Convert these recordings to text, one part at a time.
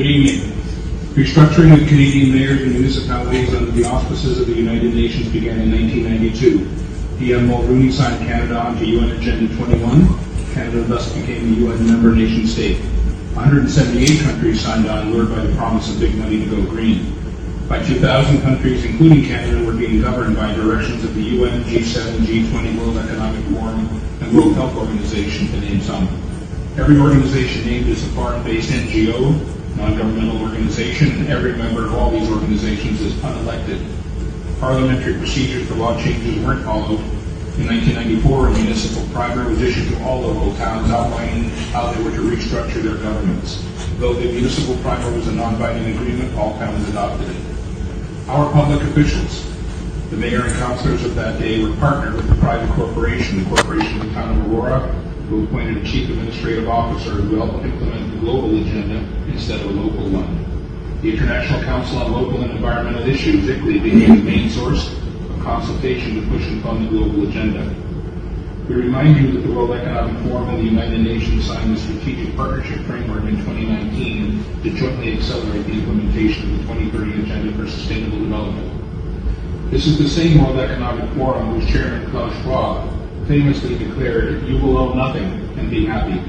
Good evening. Restructuring of Canadian mayors and municipalities under the auspices of the United Nations began in 1992. PM Mulrooney signed Canada onto UN Agenda 21. Canada thus became a UN member nation state. 178 countries signed on, lured by the promise of big money to go green. By 2000, countries, including Canada, were being governed by directions of the UN, G7, G20, World Economic Forum, and World Health Organization, to name some. Every organization named is a foreign-based NGO, non-governmental organization, and every member of all these organizations is unelected. Parliamentary procedures for law changes weren't followed. In 1994, a municipal primer was issued to all local towns outlining how they were to restructure their governments. Though the municipal primer was a non-binding agreement, all towns adopted it. Our public officials, the mayor and councillors of that day, were partnered with the private corporation, the Corporation of the Town of Aurora, who appointed a chief administrative officer who helped implement the global agenda instead of a local one. The International Council on Local and Environmental Issues, ICLEI, became the main source of consultation to push and fund the global agenda. We remind you that the World Economic Forum and the United Nations signed the Strategic Partnership Framework in 2019 to jointly accelerate the implementation of the 2030 Agenda for Sustainable Development. This is the same World Economic Forum whose chairman, Klaus Schwab, famously declared, "You will own nothing and be happy."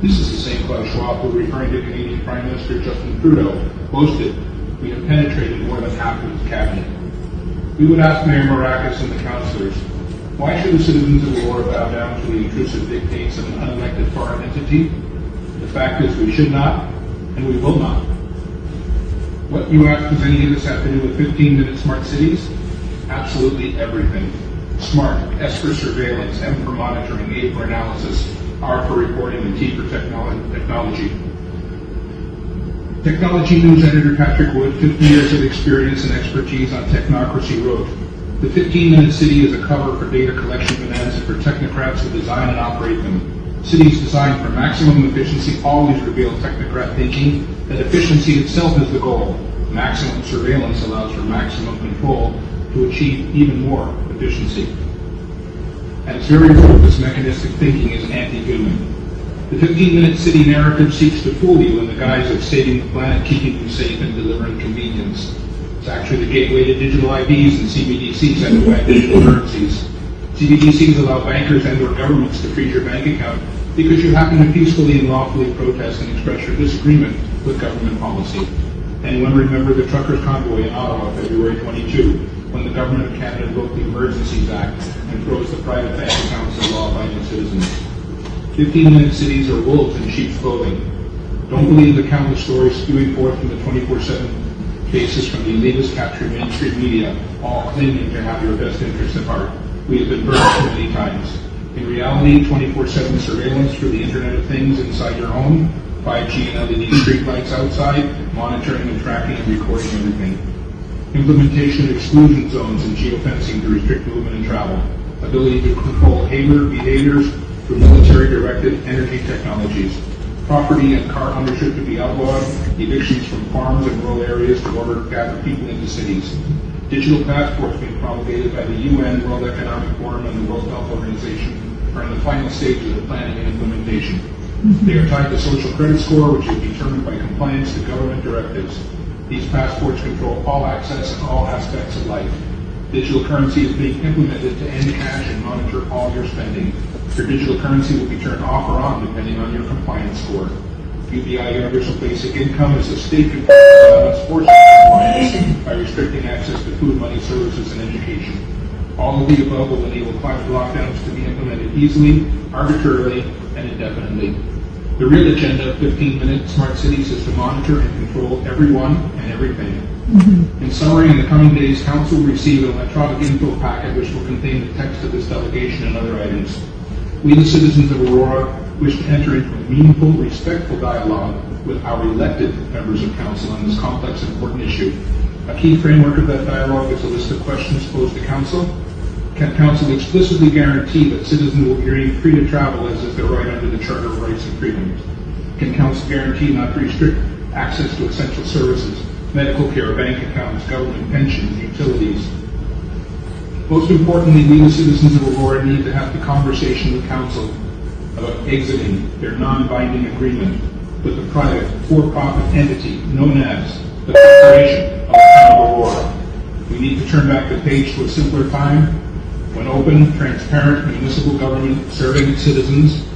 This is the same Klaus Schwab who, referring to Canadian Prime Minister Justin Trudeau, boasted, "We have penetrated more than half of his cabinet." We would ask Mayor Maracas and the councillors, why should the citizens of Aurora bow down to the intrusive dictates of an unelected foreign entity? The fact is we should not, and we will not. What, you ask, does any of this have to do with 15-minute smart cities? Absolutely everything. Smart, S for surveillance, M for monitoring, A for analysis, R for reporting, and T for technology. Technology News editor Patrick Wood, 50 years of experience and expertise on technocracy, wrote, "The 15-minute city is a cover for data collection bonanza for technocrats who design and operate them. Cities designed for maximum efficiency always reveal technocrat thinking that efficiency itself is the goal. Maximum surveillance allows for maximum control to achieve even more efficiency." At its very root, this mechanistic thinking is anti-human. The 15-minute city narrative seeks to fool you in the guise of saving the planet, keeping you safe, and delivering convenience. It's actually the gateway to digital IDs and CBDCs and digital currencies. CBDCs allow bankers and or governments to freeze your bank account because you happen to peacefully and lawfully protest and express your disagreement with government policy. Anyone remember the truckers' convoy in Ottawa, February 22, when the Government of Canada invoked the Emergencies Act and froze the private bank accounts of law-abiding citizens? 15-minute cities are wolves in sheep's clothing. Don't believe the countless stories spewing forth from the 24/7 basis from the elitist captured mainstream media, all claiming to have your best interests at heart. We have been burned too many times. In reality, 24/7 surveillance through the Internet of Things inside your home, 5G and LED streetlights outside, monitoring and tracking and recording everything. Implementation of exclusion zones and geofencing to restrict movement and travel. Ability to control behaviors through military-directed energy technologies. Property and car ownership to be outlawed. Evictions from farms and rural areas to order to gather people into cities. Digital passports being promulgated by the UN, World Economic Forum, and the World Health Organization are in the final stages of planning and implementation. They are tied to social credit score, which is determined by compliance to government directives. These passports control all access and all aspects of life. Digital currency is being implemented to end cash and monitor all your spending. Your digital currency will be turned off or on depending on your compliance score. UBI Universal Basic Income is a state-controlled allowance for compliance by restricting access to food, money, services, and education. All of the above will enable climate lockdowns to be implemented easily, arbitrarily, and indefinitely. The real agenda of 15-minute smart cities is to monitor and control everyone and everything. In summary, in the coming days, Council will receive an electronic info packet which will contain the text of this delegation and other items. We, the citizens of Aurora, wish to enter into a meaningful, respectful dialogue with our elected members of Council on this complex and important issue. A key framework of that dialogue is a list of questions posed to Council. Can Council explicitly guarantee that citizens will be remain free to travel as is their right under the Charter of Rights and Freedoms? Can Council guarantee not to restrict access to essential services, medical care, bank accounts, government pensions, utilities? Most importantly, we, the citizens of Aurora, need to have the conversation with Council about exiting their non-binding agreement but the private, for-profit entity known as the Corporation of the Town of Aurora. We need to turn back the page to a simpler time when open, transparent municipal government serving its citizens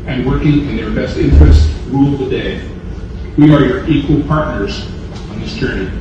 and working in their best interest ruled the day. We are your equal partners on this journey.